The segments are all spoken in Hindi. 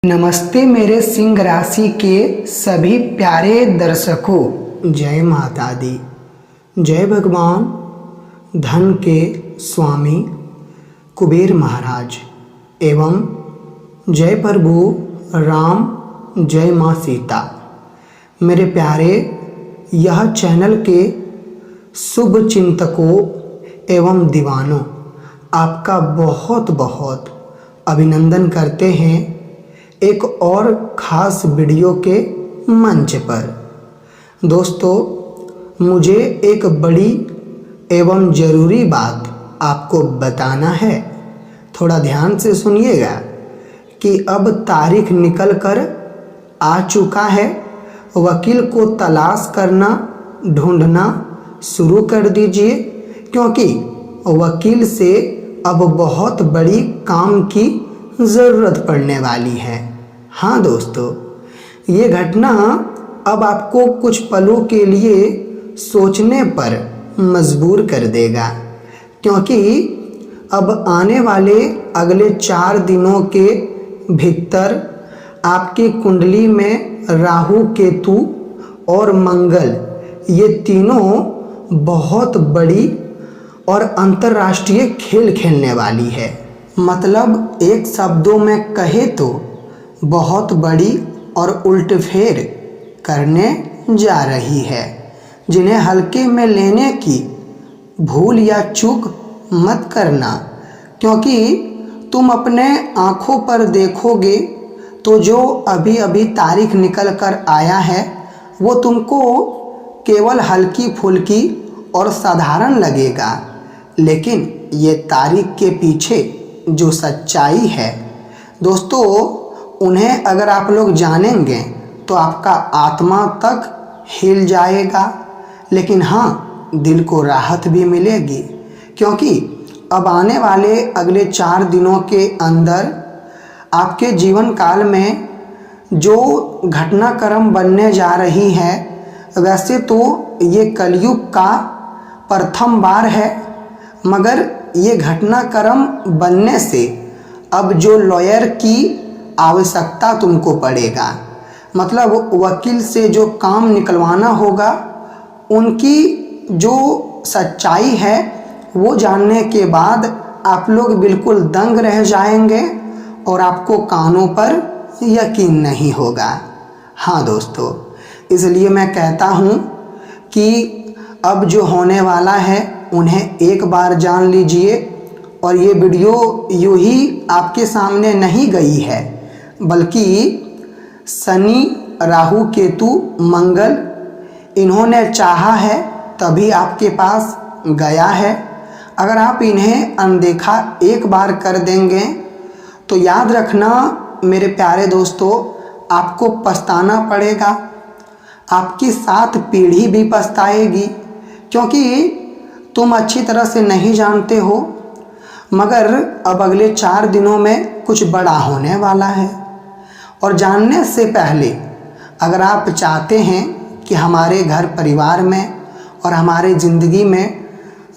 नमस्ते मेरे सिंह राशि के सभी प्यारे दर्शकों, जय माता दी। जय भगवान धन के स्वामी कुबेर महाराज एवं जय प्रभु राम, जय माँ सीता। मेरे प्यारे यह चैनल के शुभ चिंतकों एवं दीवानों, आपका बहुत बहुत अभिनंदन करते हैं एक और ख़ास वीडियो के मंच पर। दोस्तों, मुझे एक बड़ी एवं ज़रूरी बात आपको बताना है। थोड़ा ध्यान से सुनिएगा कि अब तारीख निकल कर आ चुका है। वकील को तलाश करना, ढूंढना शुरू कर दीजिए, क्योंकि वकील से अब बहुत बड़ी काम की ज़रूरत पड़ने वाली है। हाँ दोस्तों, ये घटना अब आपको कुछ पलों के लिए सोचने पर मजबूर कर देगा, क्योंकि अब आने वाले अगले 4 दिनों के भीतर आपकी कुंडली में राहु, केतु और मंगल, ये तीनों बहुत बड़ी और अंतर्राष्ट्रीय खेल खेलने वाली है। मतलब एक शब्दों में कहे तो बहुत बड़ी और उल्टफेर करने जा रही है, जिन्हें हल्के में लेने की भूल या चूक मत करना, क्योंकि तुम अपने आँखों पर देखोगे तो जो अभी अभी तारीख निकल कर आया है वो तुमको केवल हल्की फुल्की और साधारण लगेगा, लेकिन ये तारीख के पीछे जो सच्चाई है दोस्तों, उन्हें अगर आप लोग जानेंगे तो आपका आत्मा तक हिल जाएगा। लेकिन हाँ, दिल को राहत भी मिलेगी, क्योंकि अब आने वाले अगले 4 दिनों के अंदर आपके जीवन काल में जो घटनाक्रम बनने जा रही है, वैसे तो ये कलयुग का प्रथम बार है, मगर ये घटनाक्रम बनने से अब जो लॉयर की आवश्यकता तुमको पड़ेगा, मतलब वकील से जो काम निकलवाना होगा, उनकी जो सच्चाई है वो जानने के बाद आप लोग बिल्कुल दंग रह जाएंगे और आपको कानों पर यकीन नहीं होगा। हाँ दोस्तों, इसलिए मैं कहता हूँ कि अब जो होने वाला है उन्हें एक बार जान लीजिए। और ये वीडियो यूँ ही आपके सामने नहीं गई है, बल्कि शनि, राहु, केतु, मंगल, इन्होंने चाहा है तभी आपके पास गया है। अगर आप इन्हें अनदेखा एक बार कर देंगे तो याद रखना मेरे प्यारे दोस्तों, आपको पछताना पड़ेगा। आपकी 7 पीढ़ी भी पछताएगी, क्योंकि तुम अच्छी तरह से नहीं जानते हो, मगर अब अगले 4 दिनों में कुछ बड़ा होने वाला है। और जानने से पहले अगर आप चाहते हैं कि हमारे घर परिवार में और हमारे ज़िंदगी में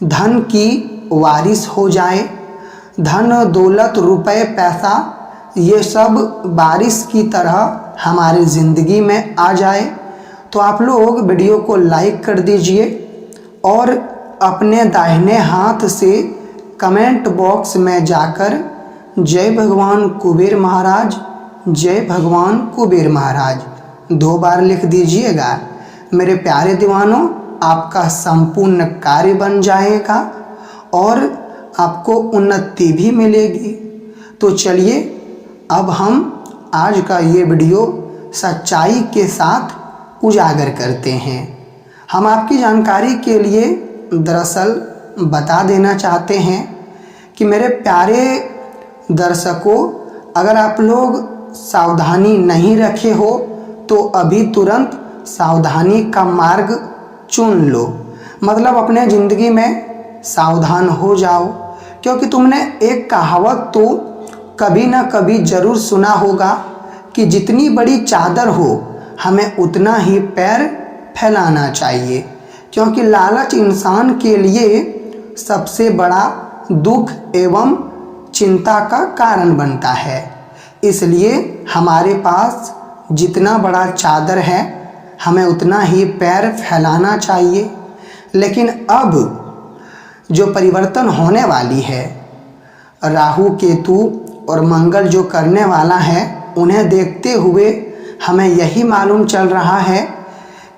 धन की वारिस हो जाए, धन, दौलत, रुपए, पैसा, ये सब बारिश की तरह हमारी ज़िंदगी में आ जाए, तो आप लोग वीडियो को लाइक कर दीजिए और अपने दाहिने हाथ से कमेंट बॉक्स में जाकर जय भगवान कुबेर महाराज, जय भगवान कुबेर महाराज 2 बार लिख दीजिएगा। मेरे प्यारे दीवानों, आपका संपूर्ण कार्य बन जाएगा और आपको उन्नति भी मिलेगी। तो चलिए अब हम आज का ये वीडियो सच्चाई के साथ उजागर करते हैं। हम आपकी जानकारी के लिए दरअसल बता देना चाहते हैं कि मेरे प्यारे दर्शकों, अगर आप लोग सावधानी नहीं रखे हो तो अभी तुरंत सावधानी का मार्ग चुन लो। मतलब अपने ज़िंदगी में सावधान हो जाओ, क्योंकि तुमने एक कहावत तो कभी ना कभी ज़रूर सुना होगा कि जितनी बड़ी चादर हो हमें उतना ही पैर फैलाना चाहिए, क्योंकि लालच इंसान के लिए सबसे बड़ा दुख एवं चिंता का कारण बनता है। इसलिए हमारे पास जितना बड़ा चादर है हमें उतना ही पैर फैलाना चाहिए। लेकिन अब जो परिवर्तन होने वाली है, राहु केतु और मंगल जो करने वाला है, उन्हें देखते हुए हमें यही मालूम चल रहा है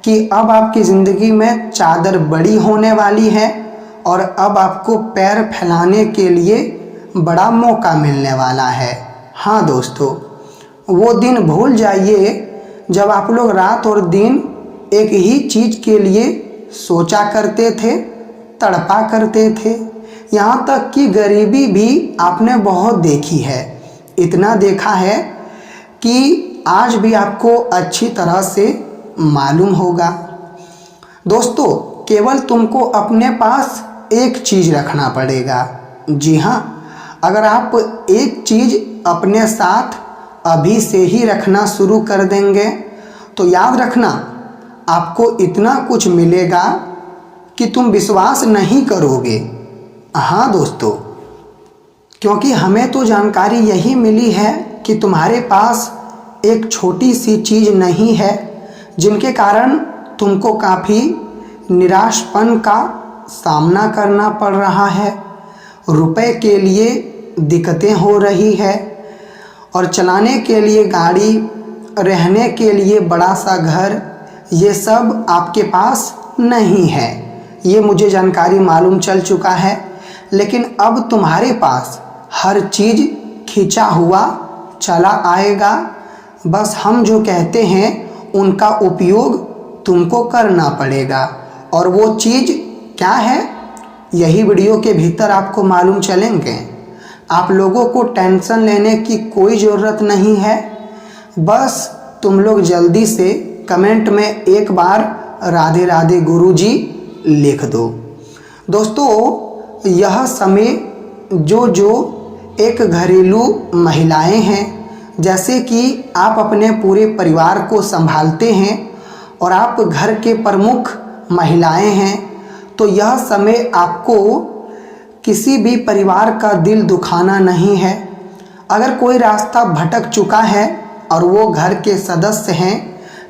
कि अब आपकी ज़िंदगी में चादर बड़ी होने वाली है और अब आपको पैर फैलाने के लिए बड़ा मौका मिलने वाला है। हाँ दोस्तों, वो दिन भूल जाइए जब आप लोग रात और दिन एक ही चीज़ के लिए सोचा करते थे, तड़पा करते थे। यहाँ तक कि गरीबी भी आपने बहुत देखी है। इतना देखा है कि आज भी आपको अच्छी तरह से मालूम होगा। दोस्तों, केवल तुमको अपने पास एक चीज़ रखना पड़ेगा। जी हाँ, अगर आप एक चीज़ अपने साथ अभी से ही रखना शुरू कर देंगे तो याद रखना, आपको इतना कुछ मिलेगा कि तुम विश्वास नहीं करोगे। हाँ दोस्तों, क्योंकि हमें तो जानकारी यही मिली है कि तुम्हारे पास एक छोटी सी चीज़ नहीं है जिनके कारण तुमको काफ़ी निराशपन का सामना करना पड़ रहा है। रुपए के लिए दिक्कतें हो रही है और चलाने के लिए गाड़ी, रहने के लिए बड़ा सा घर, ये सब आपके पास नहीं है। ये मुझे जानकारी मालूम चल चुका है। लेकिन अब तुम्हारे पास हर चीज़ खिंचा हुआ चला आएगा। बस हम जो कहते हैं उनका उपयोग तुमको करना पड़ेगा। और वो चीज़ क्या है, यही वीडियो के भीतर आपको मालूम चलेंगे। आप लोगों को टेंशन लेने की कोई ज़रूरत नहीं है। बस तुम लोग जल्दी से कमेंट में एक बार राधे राधे गुरुजी लिख दो। दोस्तों, यह समय जो एक घरेलू महिलाएं हैं, जैसे कि आप अपने पूरे परिवार को संभालते हैं और आप घर के प्रमुख महिलाएं हैं, तो यह समय आपको किसी भी परिवार का दिल दुखाना नहीं है। अगर कोई रास्ता भटक चुका है और वो घर के सदस्य हैं,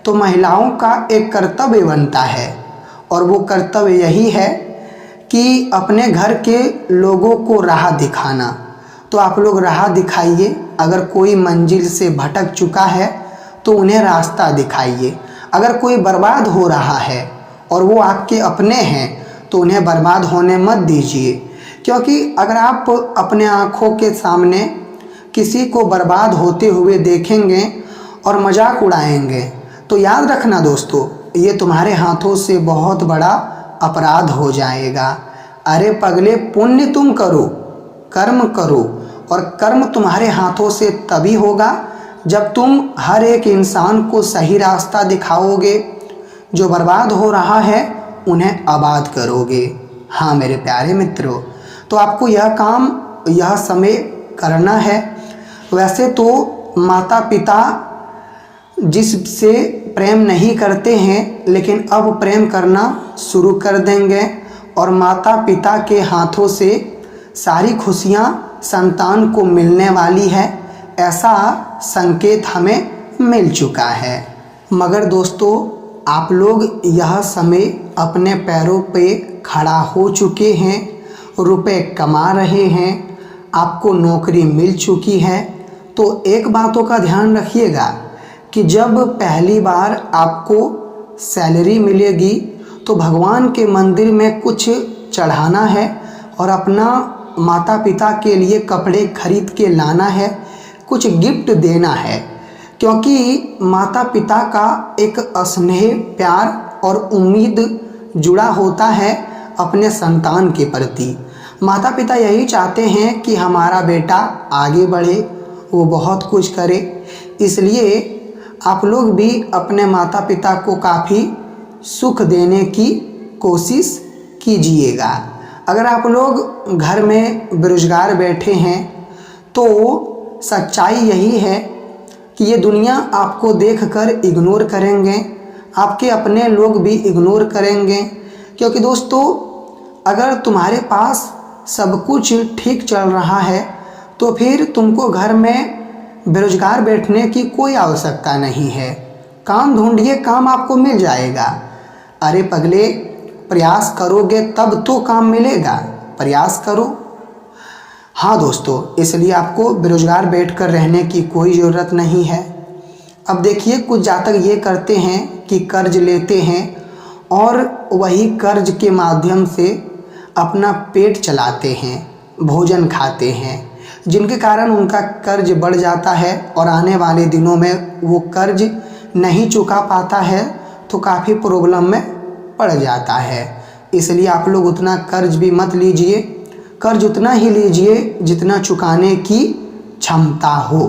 तो महिलाओं का एक कर्तव्य बनता है और वो कर्तव्य यही है कि अपने घर के लोगों को राह दिखाना। तो आप लोग राह दिखाइए। अगर कोई मंजिल से भटक चुका है तो उन्हें रास्ता दिखाइए। अगर कोई बर्बाद हो रहा है और वो आपके अपने हैं तो उन्हें बर्बाद होने मत दीजिए। क्योंकि अगर आप अपने आँखों के सामने किसी को बर्बाद होते हुए देखेंगे और मजाक उड़ाएंगे तो याद रखना दोस्तों, ये तुम्हारे हाथों से बहुत बड़ा अपराध हो जाएगा। अरे पगले, पुण्य तुम करो, कर्म करो, और कर्म तुम्हारे हाथों से तभी होगा जब तुम हर एक इंसान को सही रास्ता दिखाओगे। जो बर्बाद हो रहा है उन्हें आबाद करोगे। हाँ मेरे प्यारे मित्रों, तो आपको यह काम, यह समय करना है। वैसे तो माता पिता जिससे प्रेम नहीं करते हैं, लेकिन अब प्रेम करना शुरू कर देंगे और माता पिता के हाथों से सारी खुशियाँ संतान को मिलने वाली है, ऐसा संकेत हमें मिल चुका है। मगर दोस्तों, आप लोग यह समय अपने पैरों पे खड़ा हो चुके हैं, रुपए कमा रहे हैं, आपको नौकरी मिल चुकी है, तो एक बातों का ध्यान रखिएगा कि जब पहली बार आपको सैलरी मिलेगी तो भगवान के मंदिर में कुछ चढ़ाना है और अपना माता पिता के लिए कपड़े खरीद के लाना है, कुछ गिफ्ट देना है। क्योंकि माता पिता का एक स्नेह, प्यार और उम्मीद जुड़ा होता है अपने संतान के प्रति। माता पिता यही चाहते हैं कि हमारा बेटा आगे बढ़े, वो बहुत कुछ करे। इसलिए आप लोग भी अपने माता पिता को काफ़ी सुख देने की कोशिश कीजिएगा। अगर आप लोग घर में बेरोजगार बैठे हैं तो सच्चाई यही है कि ये दुनिया आपको देखकर इग्नोर करेंगे, आपके अपने लोग भी इग्नोर करेंगे। क्योंकि दोस्तों, अगर तुम्हारे पास सब कुछ ठीक चल रहा है तो फिर तुमको घर में बेरोजगार बैठने की कोई आवश्यकता नहीं है। काम ढूंढिए, काम आपको मिल जाएगा। अरे पगले, प्रयास करोगे तब तो काम मिलेगा, प्रयास करो। हाँ दोस्तों, इसलिए आपको बेरोजगार बैठकर रहने की कोई ज़रूरत नहीं है। अब देखिए, कुछ जातक ये करते हैं कि कर्ज लेते हैं और वही कर्ज के माध्यम से अपना पेट चलाते हैं, भोजन खाते हैं, जिनके कारण उनका कर्ज बढ़ जाता है और आने वाले दिनों में वो कर्ज नहीं चुका पाता है तो काफ़ी प्रॉब्लम में पड़ जाता है। इसलिए आप लोग उतना कर्ज भी मत लीजिए, कर्ज उतना ही लीजिए जितना चुकाने की क्षमता हो,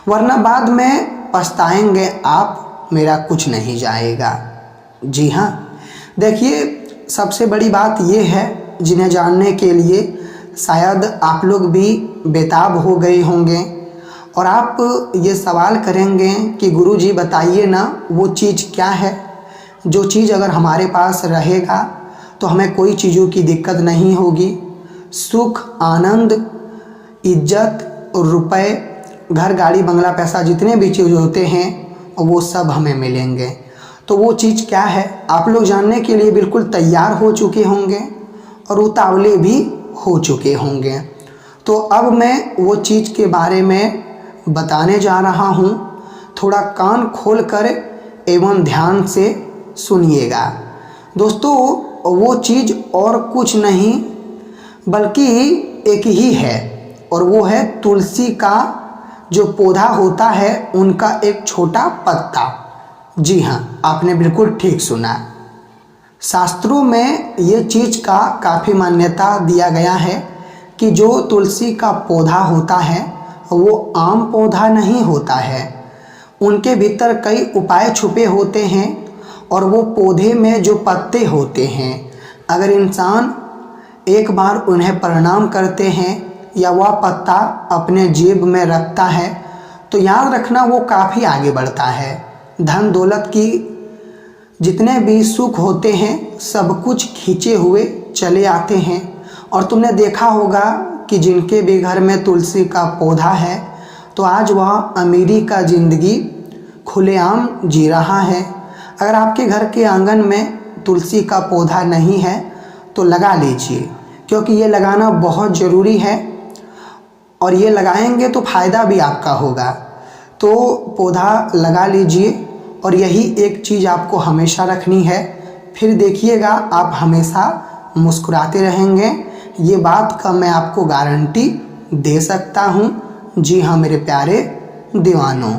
वरना बाद में पछताएंगे आप, मेरा कुछ नहीं जाएगा। जी हाँ, देखिए सबसे बड़ी बात ये है जिन्हें जानने के लिए शायद आप लोग भी बेताब हो गए होंगे और आप ये सवाल करेंगे कि गुरुजी बताइए ना वो चीज़ क्या है, जो चीज़ अगर हमारे पास रहेगा तो हमें कोई चीज़ों की दिक्कत नहीं होगी, सुख, आनंद, इज्जत, रुपए, घर, गाड़ी, बंगला, पैसा, जितने भी चीज़ होते हैं वो सब हमें मिलेंगे। तो वो चीज़ क्या है आप लोग जानने के लिए बिल्कुल तैयार हो चुके होंगे और उतावले भी हो चुके होंगे। तो अब मैं वो चीज़ के बारे में बताने जा रहा हूँ, थोड़ा कान खोल कर एवं ध्यान से सुनिएगा। दोस्तों, वो चीज़ और कुछ नहीं बल्कि एक ही है और वो है तुलसी का जो पौधा होता है उनका एक छोटा पत्ता। जी हाँ, आपने बिल्कुल ठीक सुना। शास्त्रों में ये चीज़ का काफ़ी मान्यता दिया गया है कि जो तुलसी का पौधा होता है वो आम पौधा नहीं होता है, उनके भीतर कई उपाय छुपे होते हैं और वो पौधे में जो पत्ते होते हैं अगर इंसान एक बार उन्हें प्रणाम करते हैं या वह पत्ता अपने जेब में रखता है तो याद रखना वो काफ़ी आगे बढ़ता है। धन दौलत की जितने भी सुख होते हैं सब कुछ खींचे हुए चले आते हैं। और तुमने देखा होगा कि जिनके भी घर में तुलसी का पौधा है तो आज वह अमीरी का ज़िंदगी खुलेआम जी रहा है। अगर आपके घर के आंगन में तुलसी का पौधा नहीं है तो लगा लीजिए, क्योंकि ये लगाना बहुत ज़रूरी है और ये लगाएंगे तो फ़ायदा भी आपका होगा। तो पौधा लगा लीजिए और यही एक चीज़ आपको हमेशा रखनी है, फिर देखिएगा आप हमेशा मुस्कुराते रहेंगे। ये बात का मैं आपको गारंटी दे सकता हूँ। जी हाँ मेरे प्यारे दीवानों।